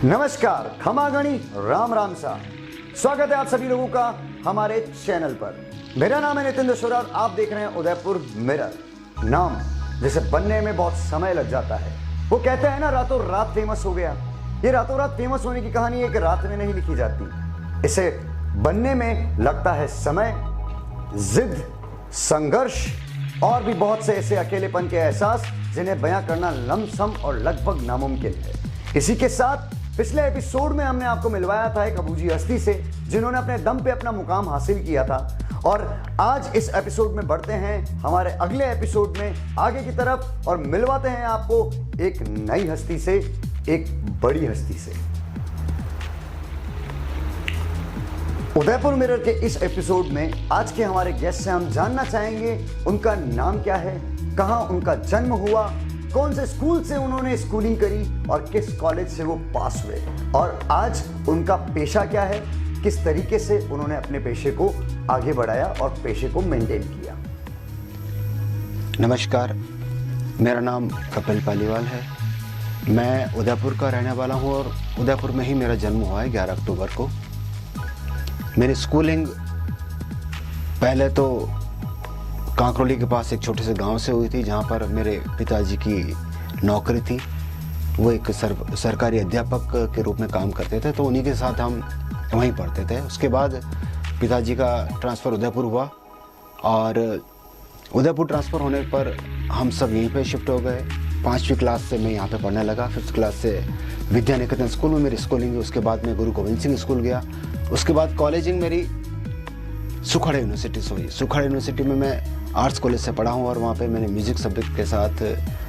नमस्कार, खमागणी, राम राम सा। स्वागत है आप सभी लोगों का हमारे चैनल पर। मेरा नाम है नितिन दशोरा और आप देख रहे हैं उदयपुर मिरर। नाम जिसे बनने में बहुत समय लग जाता है। वो कहते हैं ना, रातों रात फेमस हो गया। ये रातों रात फेमस होने की कहानी एक रात में नहीं लिखी जाती। इसे बनने में लगता है समय, जिद, संघर्ष और भी बहुत से ऐसे अकेलेपन के एहसास जिन्हें बयां करना लमसम और लगभग नामुमकिन है। इसी के साथ पिछले एपिसोड में हमने आपको मिलवाया था एक अबूझी हस्ती से जिन्होंने अपने दम पे अपना मुकाम हासिल किया था। और आज इस एपिसोड में बढ़ते हैं हमारे अगले एपिसोड में आगे की तरफ और मिलवाते हैं आपको एक नई हस्ती से, एक बड़ी हस्ती से। उदयपुर मिरर के इस एपिसोड में आज के हमारे गेस्ट से हम जानना चाहेंगे उनका नाम क्या है, कहां उनका जन्म हुआ, कौन से स्कूल से उन्होंने स्कूलिंग करी और किस कॉलेज से वो पास हुए, और आज उनका पेशा क्या है, किस तरीके से उन्होंने अपने पेशे को आगे बढ़ाया और पेशे को मेंटेन किया। नमस्कार, मेरा नाम कपिल पालीवाल है। मैं उदयपुर का रहने वाला हूं और उदयपुर में ही मेरा जन्म हुआ है 11 अक्टूबर को। मेरी स्कूलिंग पहले तो कांकरोली के पास एक छोटे से गांव से हुई थी, जहां पर मेरे पिताजी की नौकरी थी। वो एक सरकारी अध्यापक के रूप में काम करते थे, तो उन्हीं के साथ हम वहीं पढ़ते थे। उसके बाद पिताजी का ट्रांसफ़र उदयपुर हुआ और उदयपुर ट्रांसफ़र होने पर हम सब यहीं पे शिफ्ट हो गए। 5वीं क्लास से मैं यहाँ पे पढ़ने लगा। 5th क्लास से विद्या निकेतन स्कूल में मेरी स्कूलिंग हुई। उसके बाद मैं गुरु गोविंद सिंह स्कूल गया। उसके बाद कॉलेजिंग मेरी सुखाड़ा यूनिवर्सिटी से हुई। सुखाड़ा यूनिवर्सिटी में मैं आर्ट्स कॉलेज से पढ़ा हूँ और वहाँ पे मैंने म्यूज़िक सब्जेक्ट के साथ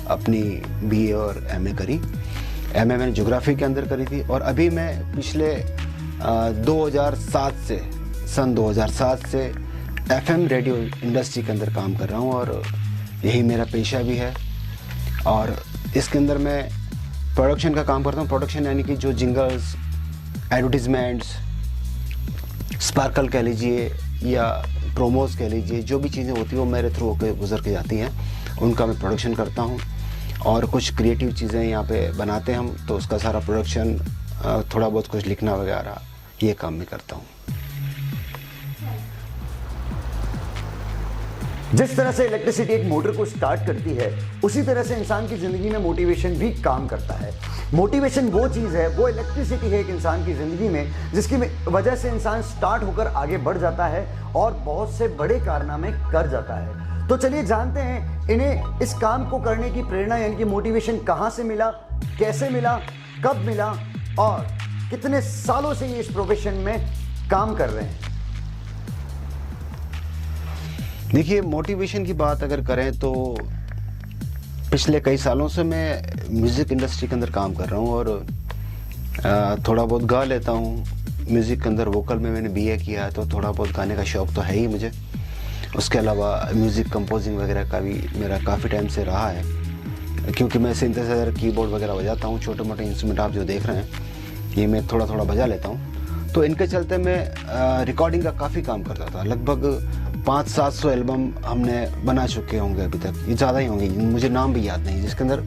अपनी BA और MA करी। MA मैंने ज्योग्राफी के अंदर करी थी। और अभी मैं पिछले 2007 से FM रेडियो इंडस्ट्री के अंदर काम कर रहा हूँ और यही मेरा पेशा भी है। और इसके अंदर मैं प्रोडक्शन का काम करता हूँ। प्रोडक्शन यानी कि जो जिंगल्स, एडवर्टीजमेंट्स, स्पार्कल कह लीजिए या प्रोमोज कह लीजिए, जो भी चीज़ें होती हैं वो मेरे थ्रू होकर गुजर के जाती हैं, उनका मैं प्रोडक्शन करता हूँ। और कुछ क्रिएटिव चीज़ें यहाँ पे बनाते हैं हम, तो उसका सारा प्रोडक्शन, थोड़ा बहुत कुछ लिखना वगैरह, ये काम मैं करता हूँ। जिस तरह से इलेक्ट्रिसिटी एक मोटर को स्टार्ट करती है, उसी तरह से इंसान की जिंदगी में मोटिवेशन भी काम करता है। मोटिवेशन वो चीज़ है, वो इलेक्ट्रिसिटी है एक इंसान की जिंदगी में, जिसकी वजह से इंसान स्टार्ट होकर आगे बढ़ जाता है और बहुत से बड़े कारनामे कर जाता है। तो चलिए जानते हैं इन्हें इस काम को करने की प्रेरणा यानी कि मोटिवेशन कहाँ से मिला, कैसे मिला, कब मिला और कितने सालों से ये इस प्रोफेशन में काम कर रहे हैं। देखिए, मोटिवेशन की बात अगर करें तो पिछले कई सालों से मैं म्यूज़िक इंडस्ट्री के अंदर काम कर रहा हूँ और थोड़ा बहुत गा लेता हूँ। म्यूज़िक के अंदर वोकल में मैंने BA किया है, तो थोड़ा बहुत गाने का शौक़ तो है ही मुझे। उसके अलावा म्यूज़िक कंपोजिंग वगैरह का भी मेरा काफ़ी टाइम से रहा है, क्योंकि मैं सिंथेसाइजर, कीबोर्ड वगैरह बजाता हूँ। छोटे मोटे इंस्ट्रूमेंट आप जो देख रहे हैं ये मैं थोड़ा थोड़ा बजा लेता हूँ। तो इनके चलते मैं रिकॉर्डिंग का काफ़ी काम करता था। लगभग 500-700 एल्बम हमने बना चुके होंगे अभी तक, ये ज़्यादा ही होंगे, मुझे नाम भी याद नहीं, जिसके अंदर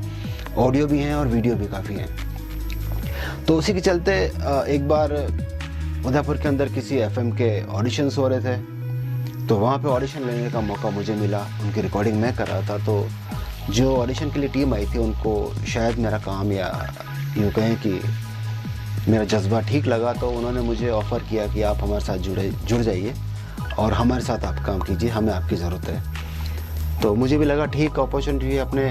ऑडियो भी हैं और वीडियो भी काफ़ी हैं। तो उसी के चलते एक बार उदयपुर के अंदर किसी FM के ऑडिशंस हो रहे थे, तो वहाँ पे ऑडिशन लेने का मौका मुझे मिला। उनकी रिकॉर्डिंग मैं कर रहा था, तो जो ऑडिशन के लिए टीम आई थी उनको शायद मेरा काम या यूँ कहें कि मेरा जज्बा ठीक लगा, तो उन्होंने मुझे ऑफ़र किया कि आप हमारे साथ जुड़ जाइए और हमारे साथ आप काम कीजिए, हमें आपकी ज़रूरत है। तो मुझे भी लगा ठीक अपॉर्चुनिटी, अपने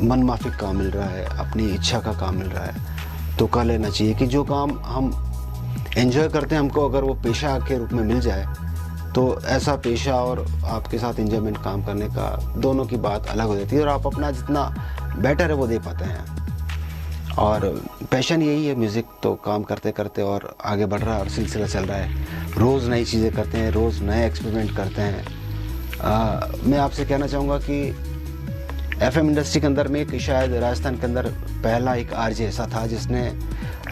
मन माफिक काम मिल रहा है, अपनी इच्छा का काम मिल रहा है, तो कर लेना चाहिए। कि जो काम हम एंजॉय करते हैं, हमको अगर वो पेशा के रूप में मिल जाए, तो ऐसा पेशा और आपके साथ एंजॉयमेंट काम करने का, दोनों की बात अलग हो जाती है और आप अपना जितना बेटर है वो दे पाते हैं। और पैशन यही है, म्यूज़िक तो काम करते करते और आगे बढ़ रहा है और सिलसिला चल रहा है। रोज़ नई चीज़ें करते हैं, रोज़ नए एक्सपेरिमेंट करते हैं। मैं आपसे कहना चाहूँगा कि FM इंडस्ट्री के अंदर में कि शायद राजस्थान के अंदर पहला एक RJ ऐसा था जिसने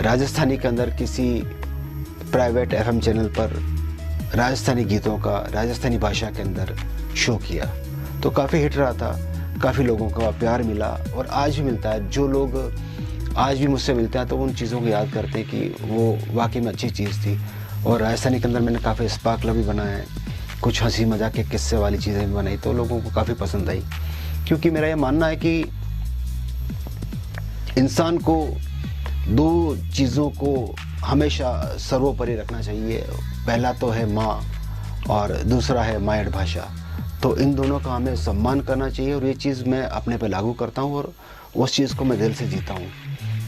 राजस्थानी के अंदर किसी प्राइवेट FM चैनल पर राजस्थानी गीतों का राजस्थानी भाषा के अंदर शो किया। तो काफ़ी हिट रहा था, काफ़ी लोगों का प्यार मिला और आज भी मिलता है। जो लोग आज भी मुझसे मिलते हैं तो उन चीज़ों को याद करते हैं कि वो वाकई में अच्छी चीज़ थी। और राजस्थानी के अंदर मैंने काफ़ी स्पार्कल भी बनाए, कुछ हंसी मजाक के किस्से वाली चीज़ें भी बनाई, तो लोगों को काफ़ी पसंद आई। क्योंकि मेरा ये मानना है कि इंसान को दो चीज़ों को हमेशा सर्वोपरि रखना चाहिए। पहला तो है माँ और दूसरा है मायट भाषा। तो इन दोनों का हमें सम्मान करना चाहिए और ये चीज़ मैं अपने पे लागू करता हूँ और उस चीज़ को मैं दिल से जीता हूँ।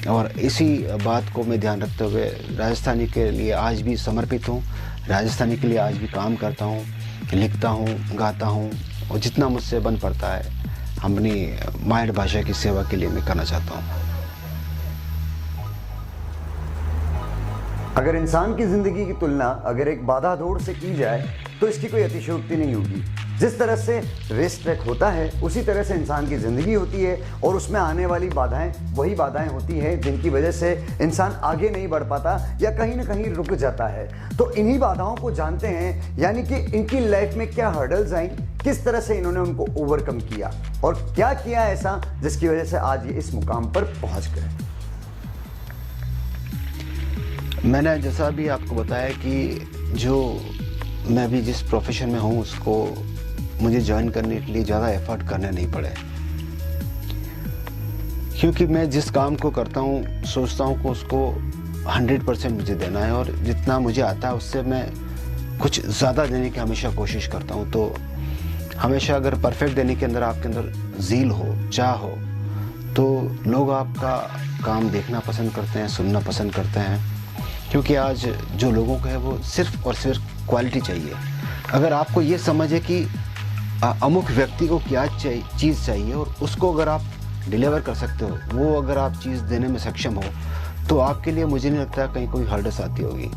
और इसी बात को मैं ध्यान रखते हुए राजस्थानी के लिए आज भी समर्पित हूँ, राजस्थानी के लिए आज भी काम करता हूँ, लिखता हूँ, गाता हूँ और जितना मुझसे बन पड़ता है अपनी मायट भाषा की सेवा के लिए मैं करना चाहता हूँ। अगर इंसान की जिंदगी की तुलना अगर एक बाधा दौड़ से की जाए तो इसकी कोई अतिशयोक्ति नहीं होगी। जिस तरह से रेस ट्रैक होता है उसी तरह से इंसान की ज़िंदगी होती है और उसमें आने वाली बाधाएं वही बाधाएं होती हैं जिनकी वजह से इंसान आगे नहीं बढ़ पाता या कहीं ना कहीं रुक जाता है। तो इन्हीं बाधाओं को जानते हैं, यानी कि इनकी लाइफ में क्या हर्डल्स आई, किस तरह से इन्होंने उनको ओवरकम किया और क्या किया ऐसा जिसकी वजह से आज ये इस मुकाम पर पहुंच गए। मैंने जैसा भी आपको बताया कि जो मैं भी जिस प्रोफेशन में हूँ उसको मुझे ज्वाइन करने के लिए ज़्यादा एफर्ट करने नहीं पड़े, क्योंकि मैं जिस काम को करता हूँ सोचता हूँ कि उसको 100% मुझे देना है और जितना मुझे आता है उससे मैं कुछ ज़्यादा देने की हमेशा कोशिश करता हूँ। तो हमेशा अगर परफेक्ट देने के अंदर आपके अंदर ज़ील हो, चाह हो, तो लोग आपका काम देखना पसंद करते हैं, सुनना पसंद करते हैं। क्योंकि आज जो लोगों को है वो सिर्फ और सिर्फ क्वालिटी चाहिए। अगर आपको ये समझ है कि अमुक व्यक्ति को क्या चीज़ चाहिए और उसको अगर आप डिलीवर कर सकते हो, वो अगर आप चीज़ देने में सक्षम हो, तो आपके लिए मुझे नहीं लगता कहीं कोई हर्डस आती होगी।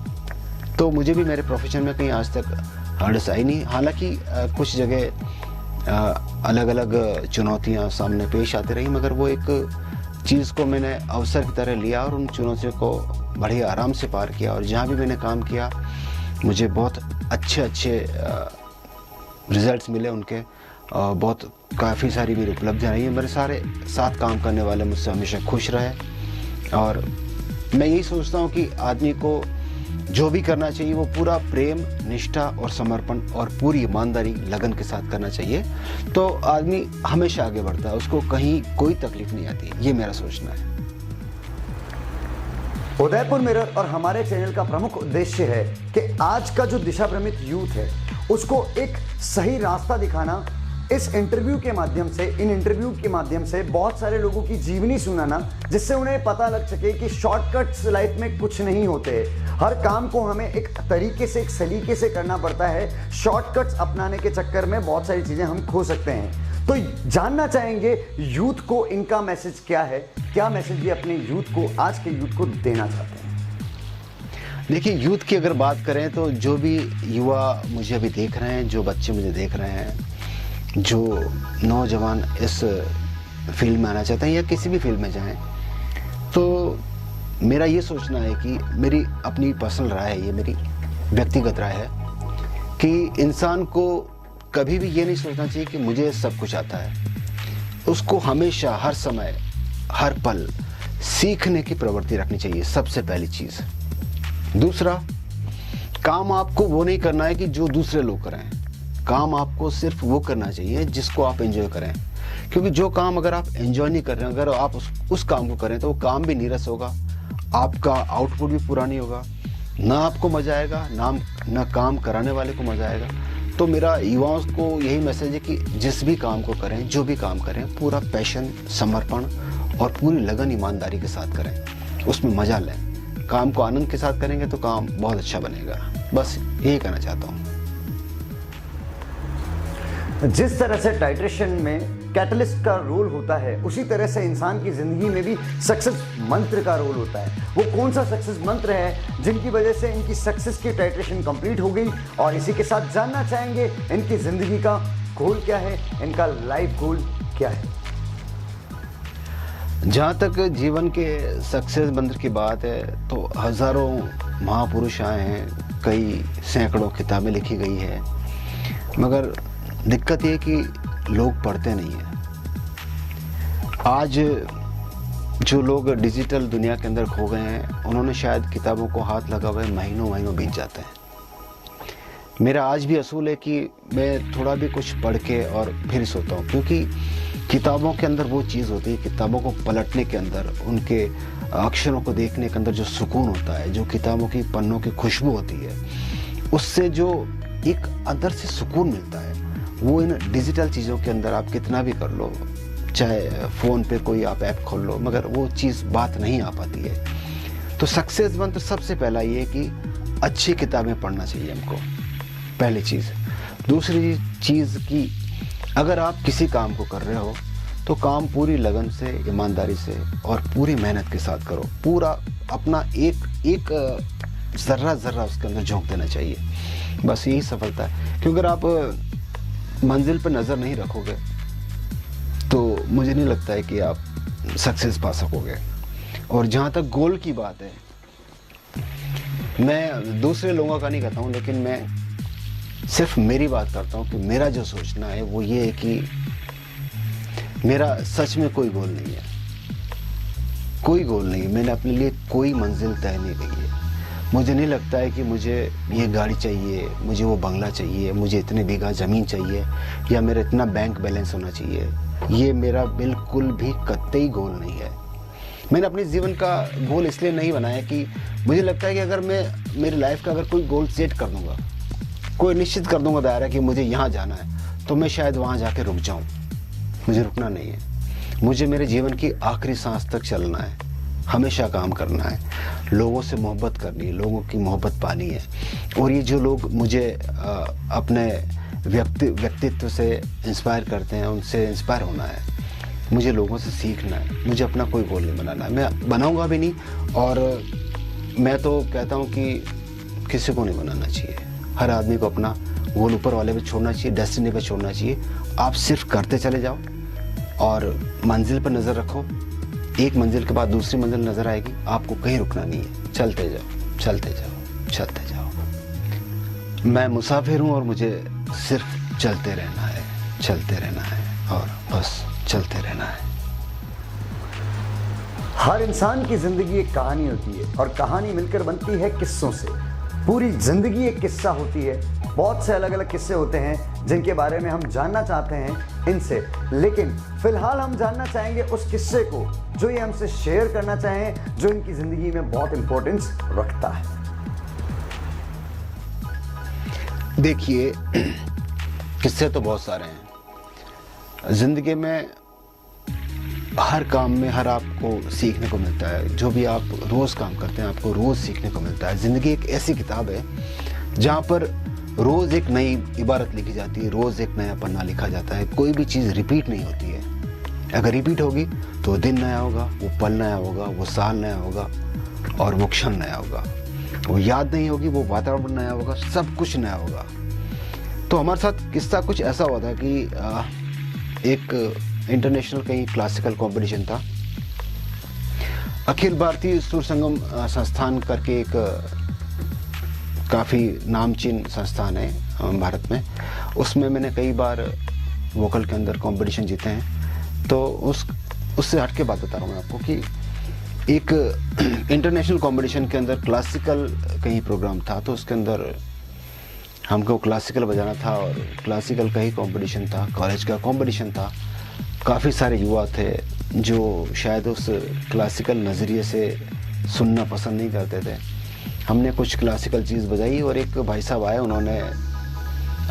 तो मुझे भी मेरे प्रोफेशन में कहीं आज तक हर्डस आई नहीं। हालांकि कुछ जगह अलग अलग चुनौतियाँ सामने पेश आती रही, मगर वो एक चीज़ को मैंने अवसर की तरह लिया और उन चुनौतियों को बड़े आराम से पार किया। और जहाँ भी मैंने काम किया मुझे बहुत अच्छे रिजल्ट्स मिले उनके, बहुत काफ़ी सारी मेरी उपलब्धियाँ रही हैं। मेरे सारे साथ काम करने वाले मुझसे हमेशा खुश रहे और मैं यही सोचता हूँ कि आदमी को जो भी करना चाहिए वो पूरा प्रेम, निष्ठा और समर्पण और पूरी ईमानदारी, लगन के साथ करना चाहिए। तो आदमी हमेशा आगे बढ़ता है, उसको कहीं कोई तकलीफ नहीं आती। ये मेरा सोचना है। उदयपुर मिरर और हमारे चैनल का प्रमुख उद्देश्य है कि आज का जो दिशा भ्रमित यूथ है उसको एक सही रास्ता दिखाना। इस इंटरव्यू के माध्यम से, इन इंटरव्यू के माध्यम से बहुत सारे लोगों की जीवनी सुनाना, जिससे उन्हें पता लग सके कि शॉर्टकट्स लाइफ में कुछ नहीं होते। हर काम को हमें एक तरीके से, एक सलीके से करना पड़ता है। शॉर्टकट्स अपनाने के चक्कर में बहुत सारी चीजें हम खो सकते हैं। तो जानना चाहेंगे यूथ को इनका मैसेज क्या है, क्या मैसेज ये अपने यूथ को, आज के यूथ को देना चाहते हैं। देखिए, यूथ की अगर बात करें तो जो भी युवा मुझे अभी देख रहे हैं, जो बच्चे मुझे देख रहे हैं, जो नौजवान इस फील्ड में आना चाहते हैं या किसी भी फील्ड में जाएं, तो मेरा ये सोचना है कि मेरी अपनी पर्सनल राय है, ये मेरी व्यक्तिगत राय है कि इंसान को कभी भी ये नहीं सोचना चाहिए कि मुझे सब कुछ आता है। उसको हमेशा, हर समय, हर पल सीखने की प्रवृत्ति रखनी चाहिए, सबसे पहली चीज़। दूसरा, काम आपको वो नहीं करना है कि जो दूसरे लोग करें। काम आपको सिर्फ वो करना चाहिए जिसको आप एंजॉय करें, क्योंकि जो काम अगर आप एंजॉय नहीं कर रहे हैं, अगर आप उस काम को करें तो वो काम भी नीरस होगा, आपका आउटपुट भी पूरा नहीं होगा, ना आपको मजा आएगा, ना काम कराने वाले को मजा आएगा। तो मेरा युवाओं को यही मैसेज है कि जिस भी काम को करें, जो भी काम करें, पूरा पैशन, समर्पण और पूरी लगन, ईमानदारी के साथ करें, उसमें मजा लें। काम को आनंद के साथ करेंगे तो काम बहुत अच्छा बनेगा। बस यही कहना चाहता हूँ। जिस तरह से टाइट्रेशन में कैटलिस्ट का रोल होता है, उसी तरह से इंसान की जिंदगी में भी सक्सेस मंत्र का रोल होता है। वो कौन सा सक्सेस मंत्र है जिनकी वजह से इनकी सक्सेस की टाइट्रेशन कंप्लीट हो गई, और इसी के साथ जानना चाहेंगे इनकी जिंदगी का गोल क्या है, इनका लाइफ गोल क्या है। जहाँ तक जीवन के सक्सेस मंत्र की बात है तो हजारों महापुरुष आए हैं, कई सैकड़ों किताबें लिखी गई है, मगर दिक्कत ये कि लोग पढ़ते नहीं हैं। आज जो लोग डिजिटल दुनिया के अंदर खो गए हैं उन्होंने शायद किताबों को हाथ लगा हुए महीनों महीनों बीत जाते हैं। मेरा आज भी असूल है कि मैं थोड़ा भी कुछ पढ़ के और फिर सोता हूँ, क्योंकि किताबों के अंदर वो चीज़ होती है, किताबों को पलटने के अंदर, उनके अक्षरों को देखने के अंदर जो सुकून होता है, जो किताबों की पन्नों की खुशबू होती है, उससे जो एक अंदर से सुकून मिलता है, वो इन डिजिटल चीज़ों के अंदर आप कितना भी कर लो, चाहे फ़ोन पे कोई आप ऐप खोल लो, मगर वो चीज़ बात नहीं आ पाती है। तो सक्सेस मंत्र सबसे पहला ये है कि अच्छी किताबें पढ़ना चाहिए हमको, पहली चीज़। दूसरी चीज़ कि अगर आप किसी काम को कर रहे हो तो काम पूरी लगन से, ईमानदारी से और पूरी मेहनत के साथ करो। पूरा अपना एक ज़र्रा उसके अंदर झोंक देना चाहिए। बस यही सफलता है। क्योंकि अगर आप मंजिल पर नज़र नहीं रखोगे तो मुझे नहीं लगता है कि आप सक्सेस पा सकोगे। और जहाँ तक गोल की बात है, मैं दूसरे लोगों का नहीं कहता हूँ, लेकिन मैं सिर्फ मेरी बात करता हूँ कि मेरा जो सोचना है वो ये है कि मेरा सच में कोई गोल नहीं है, कोई गोल नहीं। मैंने अपने लिए कोई मंजिल तय नहीं की है। मुझे नहीं लगता है कि मुझे ये गाड़ी चाहिए, मुझे वो बंगला चाहिए, मुझे इतने बीघा ज़मीन चाहिए या मेरा इतना बैंक बैलेंस होना चाहिए। ये मेरा बिल्कुल भी कतई गोल नहीं है। मैंने अपने जीवन का गोल इसलिए नहीं बनाया कि मुझे लगता है कि अगर मैं मेरी लाइफ का अगर कोई गोल सेट कर दूँगा, कोई निश्चित कर दूँगा दायरा कि मुझे यहाँ जाना है, तो मैं शायद वहाँ जाके रुक जाऊँ। मुझे रुकना नहीं है। मुझे मेरे जीवन की आखिरी सांस तक चलना है, हमेशा काम करना है, लोगों से मोहब्बत करनी है, लोगों की मोहब्बत पानी है। और ये जो लोग मुझे अपने व्यक्तित्व से इंस्पायर करते हैं, उनसे इंस्पायर होना है। मुझे लोगों से सीखना है। मुझे अपना कोई गोल नहीं बनाना है, मैं बनाऊंगा भी नहीं। और मैं तो कहता हूँ कि किसी को नहीं बनाना चाहिए। हर आदमी को अपना गोल ऊपर वाले पे छोड़ना चाहिए, डेस्टिनी पे छोड़ना चाहिए। आप सिर्फ करते चले जाओ और मंजिल पर नज़र रखो। एक मंजिल के बाद दूसरी मंजिल नज़र आएगी, आपको कहीं रुकना नहीं है। चलते जाओ, चलते जाओ, चलते जाओ। मैं मुसाफिर हूँ और मुझे सिर्फ चलते रहना है, चलते रहना है और बस चलते रहना है। हर इंसान की जिंदगी एक कहानी होती है और कहानी मिलकर बनती है किस्सों से। पूरी जिंदगी एक किस्सा होती है। बहुत से अलग अलग किस्से होते हैं जिनके बारे में हम जानना चाहते हैं इनसे, लेकिन फिलहाल हम जानना चाहेंगे उस किस्से को जो ये हमसे शेयर करना चाहें, जो इनकी जिंदगी में बहुत इंपॉर्टेंस रखता है। देखिए, किस्से तो बहुत सारे हैं जिंदगी में। हर काम में हर आपको सीखने को मिलता है। जो भी आप रोज़ काम करते हैं आपको रोज़ सीखने को मिलता है। ज़िंदगी एक ऐसी किताब है जहाँ पर रोज़ एक नई इबारत लिखी जाती है, रोज़ एक नया पन्ना लिखा जाता है। कोई भी चीज़ रिपीट नहीं होती है। अगर रिपीट होगी तो दिन नया होगा, वो पल नया होगा, वो साल नया होगा और वो क्षण नया होगा। वो याद नहीं होगी, वो वातावरण नया होगा, सब कुछ नया होगा। तो हमारे साथ किस्सा कुछ ऐसा हुआ था कि एक इंटरनेशनल कहीं क्लासिकल कंपटीशन था। अखिल भारतीय सुर संगम संस्थान करके एक काफ़ी नामचीन संस्थान है भारत में। उसमें मैंने कई बार वोकल के अंदर कंपटीशन जीते हैं। तो उससे हट के बात बता रहा हूँ मैं आपको कि एक इंटरनेशनल कंपटीशन के अंदर क्लासिकल कहीं प्रोग्राम था। तो उसके अंदर हमको क्लासिकल बजाना था और क्लासिकल का ही कंपटीशन था, कॉलेज का कंपटीशन था। काफ़ी सारे युवा थे जो शायद उस क्लासिकल नज़रिए से सुनना पसंद नहीं करते थे। हमने कुछ क्लासिकल चीज़ बजाई और एक भाई साहब आए, उन्होंने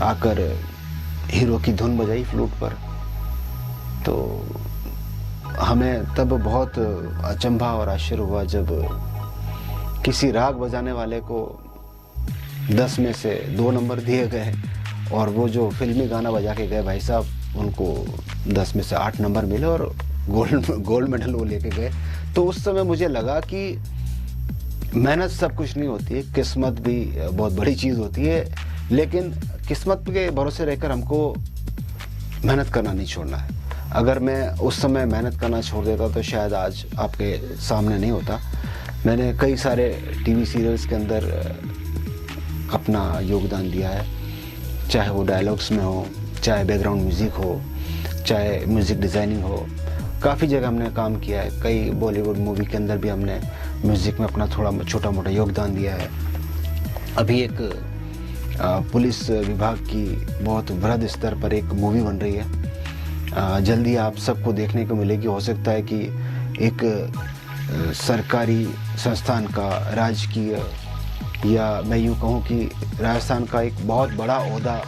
आकर हीरो की धुन बजाई फ्लूट पर। तो हमें तब बहुत अचंभा और आश्चर्य हुआ जब किसी राग बजाने वाले को 10 में से 2 नंबर दिए गए और वो जो फिल्मी गाना बजा के गए भाई साहब, उनको 10 में से 8 नंबर मिले और गोल्ड मेडल वो लेके गए। तो उस समय मुझे लगा कि मेहनत सब कुछ नहीं होती है, किस्मत भी बहुत बड़ी चीज़ होती है। लेकिन किस्मत के भरोसे रहकर हमको मेहनत करना नहीं छोड़ना है। अगर मैं उस समय मेहनत करना छोड़ देता तो शायद आज आपके सामने नहीं होता। मैंने कई सारे टीवी सीरियल्स के अंदर अपना योगदान दिया है, चाहे वो डायलॉग्स में हो, चाहे बैकग्राउंड म्यूज़िक हो, चाहे म्यूज़िक डिज़ाइनिंग हो। काफ़ी जगह हमने काम किया है, कई बॉलीवुड मूवी के अंदर भी हमने म्यूज़िक में अपना थोड़ा छोटा मोटा योगदान दिया है। अभी एक पुलिस विभाग की बहुत वृहद स्तर पर एक मूवी बन रही है, जल्दी आप सबको देखने को मिलेगी। हो सकता है कि एक सरकारी संस्थान का, राजकीय, या मैं यूँ कहूँ कि राजस्थान का एक बहुत बड़ा ओहदा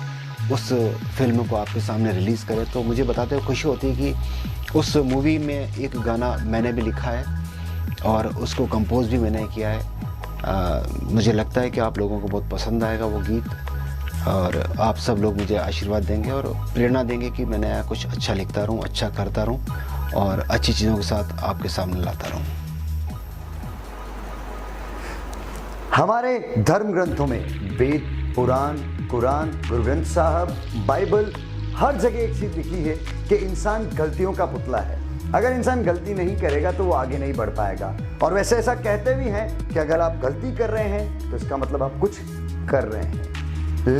उस फिल्म को आपके सामने रिलीज़ करे, तो मुझे बताते हुए खुशी होती है कि उस मूवी में एक गाना मैंने भी लिखा है और उसको कंपोज भी मैंने किया है। मुझे लगता है कि आप लोगों को बहुत पसंद आएगा वो गीत, और आप सब लोग मुझे आशीर्वाद देंगे और प्रेरणा देंगे कि मैं नया कुछ अच्छा लिखता रहूं, अच्छा करता रहूं और अच्छी चीज़ों के साथ आपके सामने लाता रहूं। हमारे धर्म ग्रंथों में वेद, पुराण, कुरान, गुरु ग्रंथ साहब, बाइबल, हर जगह एक चीज लिखी है कि इंसान गलतियों का पुतला है। अगर इंसान गलती नहीं करेगा तो वो आगे नहीं बढ़ पाएगा। और वैसे ऐसा कहते भी हैं कि अगर आप गलती कर रहे हैं तो इसका मतलब आप कुछ कर रहे हैं।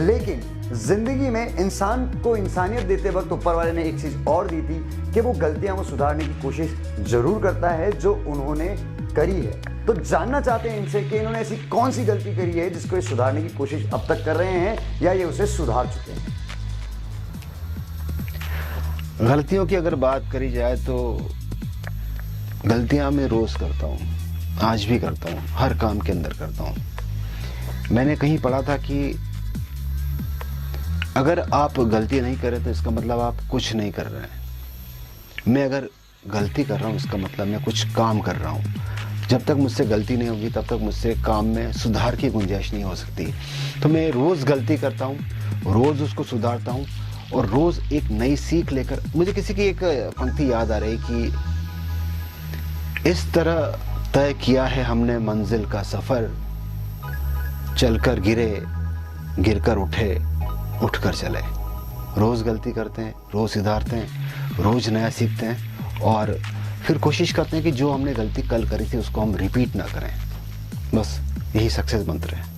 लेकिन जिंदगी में इंसान को इंसानियत देते वक्त ऊपर वाले ने एक चीज और दी थी कि वो गलतियां वो सुधारने की कोशिश जरूर करता है जो उन्होंने करी है। तो जानना चाहते हैं इनसे कि इन्होंने ऐसी कौन सी गलती करी है जिसको ये सुधारने की कोशिश अब तक कर रहे हैं या ये उसे सुधार चुके हैं। गलतियों की अगर बात करी जाए तो गलतियां मैं रोज करता हूँ, आज भी करता हूँ, हर काम के अंदर करता हूँ। मैंने कहीं पढ़ा था कि अगर आप गलती नहीं कर रहे तो इसका मतलब आप कुछ नहीं कर रहे हैं। मैं अगर गलती कर रहा हूँ इसका मतलब मैं कुछ काम कर रहा हूँ। जब तक मुझसे गलती नहीं होगी तब तक मुझसे काम में सुधार की गुंजाइश नहीं हो सकती। तो मैं रोज़ गलती करता हूँ, रोज़ उसको सुधारता हूँ और रोज़ एक नई सीख लेकर। मुझे किसी की एक पंक्ति याद आ रही कि इस तरह तय किया है हमने मंजिल का सफ़र, चलकर गिरे, गिरकर उठे, उठकर चले। रोज़ गलती करते हैं, रोज़ सुधारते हैं, रोज़ नया सीखते हैं और फिर कोशिश करते हैं कि जो हमने गलती कल करी थी उसको हम रिपीट ना करें। बस यही सक्सेस मंत्र है।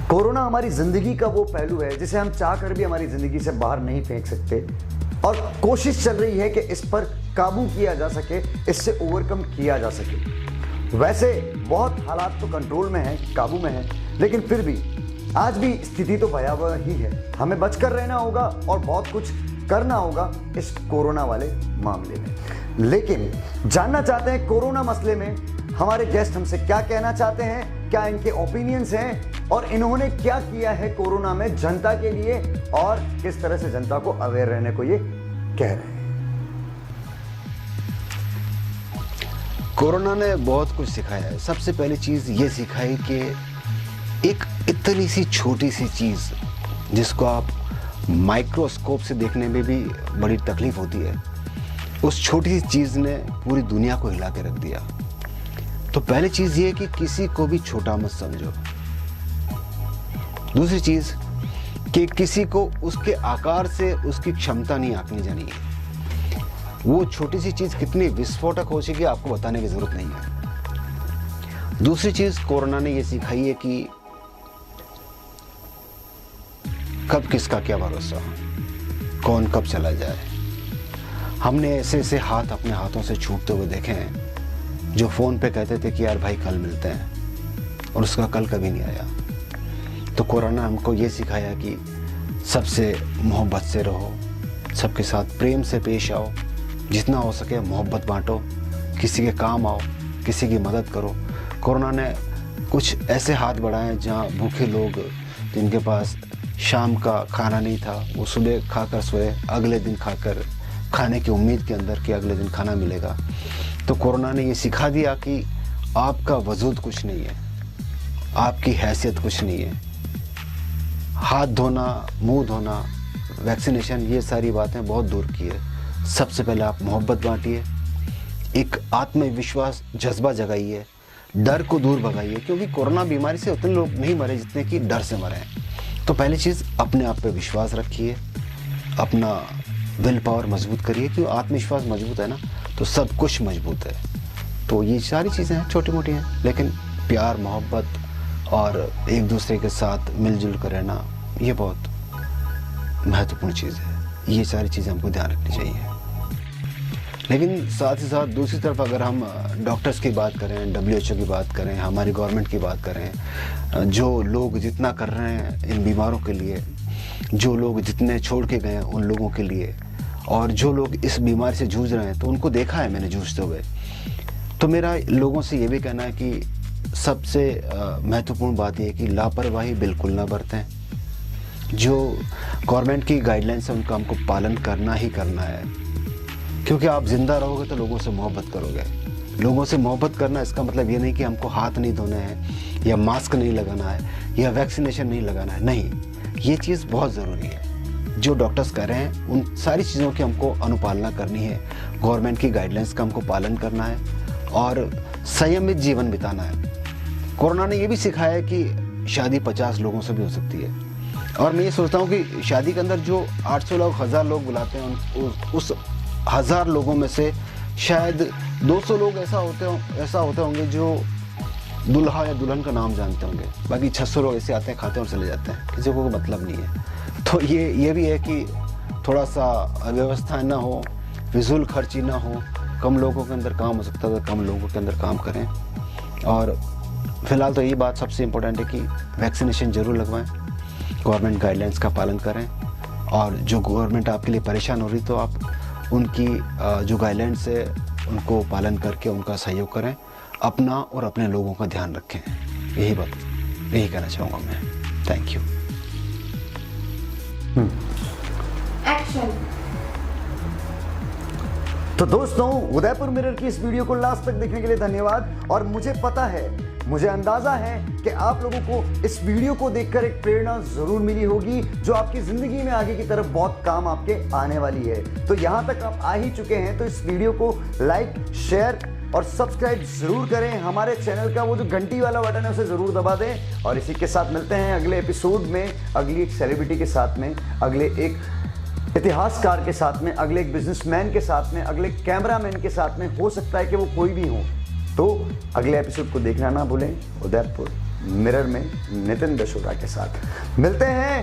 कोरोना हमारी जिंदगी का वो पहलू है जिसे हम चाहकर भी हमारी जिंदगी से बाहर नहीं फेंक सकते और कोशिश चल रही है कि इस पर काबू किया जा सके, इससे ओवरकम किया जा सके। वैसे बहुत हालात तो कंट्रोल में है, काबू में है, लेकिन फिर भी आज भी स्थिति तो भयावह ही है। हमें बचकर रहना होगा और बहुत कुछ करना होगा इस कोरोना वाले मामले में। लेकिन जानना चाहते हैं कोरोना मसले में हमारे गेस्ट हमसे क्या कहना चाहते हैं, क्या इनके ओपिनियंस हैं और इन्होंने क्या किया है कोरोना में जनता के लिए और किस तरह से जनता को अवेयर रहने को ये कह रहे हैं। कोरोना ने बहुत कुछ सिखाया है। सबसे पहली चीज़ ये सिखाई कि एक इतनी सी छोटी सी चीज़ जिसको आप माइक्रोस्कोप से देखने में भी बड़ी तकलीफ होती है, उस छोटी सी चीज़ ने पूरी दुनिया को हिला के रख दिया। तो पहली चीज़ ये कि किसी को भी छोटा मत समझो। दूसरी चीज़ कि किसी को उसके आकार से उसकी क्षमता नहीं आंकनी जानी है। वो छोटी सी चीज़ कितनी विस्फोटक हो सके आपको बताने की ज़रूरत नहीं है। दूसरी चीज़ कोरोना ने ये सिखाई है कि कब किसका क्या भरोसा, कौन कब चला जाए। हमने ऐसे ऐसे हाथ अपने हाथों से छूटते हुए देखे हैं जो फ़ोन पे कहते थे कि यार भाई कल मिलते हैं और उसका कल कभी नहीं आया। तो कोरोना हमको ये सिखाया कि सबसे मोहब्बत से रहो, सबके साथ प्रेम से पेश आओ, जितना हो सके मोहब्बत बांटो, किसी के काम आओ, किसी की मदद करो। कोरोना ने कुछ ऐसे हाथ बढ़ाए जहाँ भूखे लोग जिनके पास शाम का खाना नहीं था, वो सुबह खाकर सोए, अगले दिन खाकर खाने की उम्मीद के अंदर कि अगले दिन खाना मिलेगा। तो कोरोना ने ये सिखा दिया कि आपका वजूद कुछ नहीं है, आपकी हैसियत कुछ नहीं है। हाथ धोना, मुंह धोना, वैक्सीनेशन, ये सारी बातें बहुत दूर की है। सबसे पहले आप मोहब्बत बांटिए, एक आत्मविश्वास जज्बा जगाइए, डर को दूर भगाइए, क्योंकि कोरोना बीमारी से उतने लोग नहीं मरे जितने कि डर से मरे हैं। तो पहली चीज़ अपने आप पे विश्वास रखिए, अपना विल पावर मजबूत करिए, क्योंकि आत्मविश्वास मजबूत है ना तो सब कुछ मजबूत है। तो ये सारी चीज़ें हैं, छोटी मोटी हैं, लेकिन प्यार, मोहब्बत और एक दूसरे के साथ मिलजुल कर रहना ये बहुत महत्वपूर्ण चीज़ है। ये सारी चीज़ें हमको ध्यान रखनी चाहिए। लेकिन साथ ही साथ दूसरी तरफ अगर हम डॉक्टर्स की बात करें, WHO की बात करें, हमारी गवर्नमेंट की बात करें, जो लोग जितना कर रहे हैं इन बीमारों के लिए, जो लोग जितने छोड़ के गए हैं उन लोगों के लिए, और जो लोग इस बीमारी से जूझ रहे हैं तो उनको देखा है मैंने जूझते हुए। तो मेरा लोगों से ये भी कहना है कि सबसे महत्वपूर्ण बात यह है कि लापरवाही बिल्कुल ना बरतें। जो गवर्नमेंट की गाइडलाइंस है उनका हमको पालन करना ही करना है, क्योंकि आप जिंदा रहोगे तो लोगों से मोहब्बत करोगे। लोगों से मोहब्बत करना इसका मतलब ये नहीं कि हमको हाथ नहीं धोने हैं या मास्क नहीं लगाना है या वैक्सीनेशन नहीं लगाना है। नहीं, ये चीज़ बहुत ज़रूरी है। जो डॉक्टर्स कह रहे हैं उन सारी चीज़ों की हमको अनुपालना करनी है, गवर्नमेंट की गाइडलाइंस का हमको पालन करना है और संयमित जीवन बिताना है। कोरोना ने ये भी सिखाया है कि शादी 50 लोगों से भी हो सकती है, और मैं ये सोचता हूँ कि शादी के अंदर जो 800 लोग 1000 लोग बुलाते हैं उस 1000 लोगों में से शायद 200 लोग ऐसा होते होंगे जो दूल्हा या दुल्हन का नाम जानते होंगे, बाकी 600 लोग ऐसे आते हैं, खाते हैं और चले जाते हैं, किसी को कोई मतलब नहीं है। तो ये भी है कि थोड़ा सा अव्यवस्था ना हो, फिजूल खर्ची ना हो, कम लोगों के अंदर काम हो सकता है तो कम लोगों के अंदर काम करें। और फिलहाल तो ये बात सबसे इम्पोर्टेंट है कि वैक्सीनेशन ज़रूर लगवाएं, गवर्नमेंट गाइडलाइंस का पालन करें, और जो गवर्नमेंट आपके लिए परेशान हो रही तो आप उनकी जो गाइडलाइंस है उनको पालन करके उनका सहयोग करें, अपना और अपने लोगों का ध्यान रखें। यही कहना चाहूँगा मैं। Thank you. एक्शन। तो दोस्तों, उदयपुर मिरर की इस वीडियो को लास्ट तक देखने के लिए धन्यवाद। और मुझे पता है, मुझे अंदाजा है कि आप लोगों को इस वीडियो को देखकर एक प्रेरणा जरूर मिली होगी जो आपकी जिंदगी में आगे की तरफ बहुत काम आपके आने वाली है। तो यहां तक आप आ ही चुके हैं तो इस वीडियो को लाइक, शेयर और सब्सक्राइब जरूर करें। हमारे चैनल का वो जो घंटी वाला बटन है उसे जरूर दबा दें। और इसी के साथ मिलते हैं अगले एपिसोड में, अगली एक सेलिब्रिटी के साथ में, अगले एक इतिहासकार के साथ में, अगले एक बिजनेसमैन के साथ में, अगले कैमरामैन के साथ में। हो सकता है कि वो कोई भी हो। तो अगले एपिसोड को देखना ना भूलें। उदयपुर मिरर में नितिन दशोरा के साथ मिलते हैं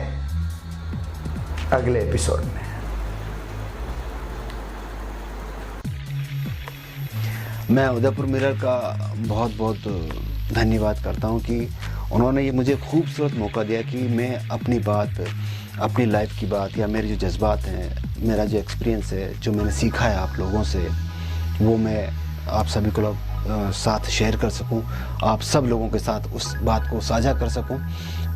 अगले एपिसोड में। मैं उदयपुर मिरर का बहुत बहुत धन्यवाद करता हूं कि उन्होंने ये मुझे खूबसूरत मौका दिया कि मैं अपनी बात, अपनी लाइफ की बात या मेरे जो जज्बात हैं, मेरा जो एक्सपीरियंस है, जो मैंने सीखा है आप लोगों से, वो मैं आप सभी को साथ शेयर कर सकूं, आप सब लोगों के साथ उस बात को साझा कर सकूं।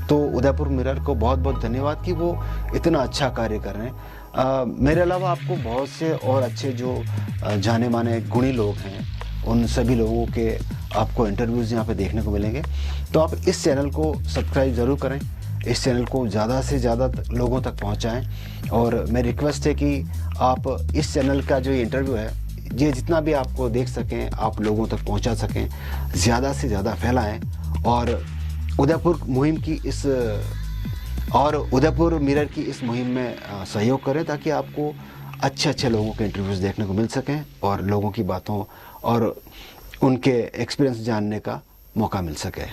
तो उदयपुर मिरर को बहुत बहुत धन्यवाद कि वो इतना अच्छा कार्य कर रहे हैं। मेरे अलावा आपको बहुत से और अच्छे जो जाने माने गुणी लोग हैं, उन सभी लोगों के आपको इंटरव्यूज़ यहाँ पे देखने को मिलेंगे। तो आप इस चैनल को सब्सक्राइब ज़रूर करें, इस चैनल को ज़्यादा से ज़्यादा लोगों तक पहुँचाएँ। और मेरी रिक्वेस्ट है कि आप इस चैनल का जो ये इंटरव्यू है, ये जितना भी आपको देख सकें, आप लोगों तक पहुँचा सकें, ज़्यादा से ज़्यादा फैलाएँ। और उदयपुर मुहिम की उदयपुर मिरर की इस मुहिम में सहयोग करें, ताकि आपको अच्छे अच्छे लोगों के इंटरव्यूज़ देखने को मिल सकें और लोगों की बातों और उनके एक्सपीरियंस जानने का मौका मिल सके।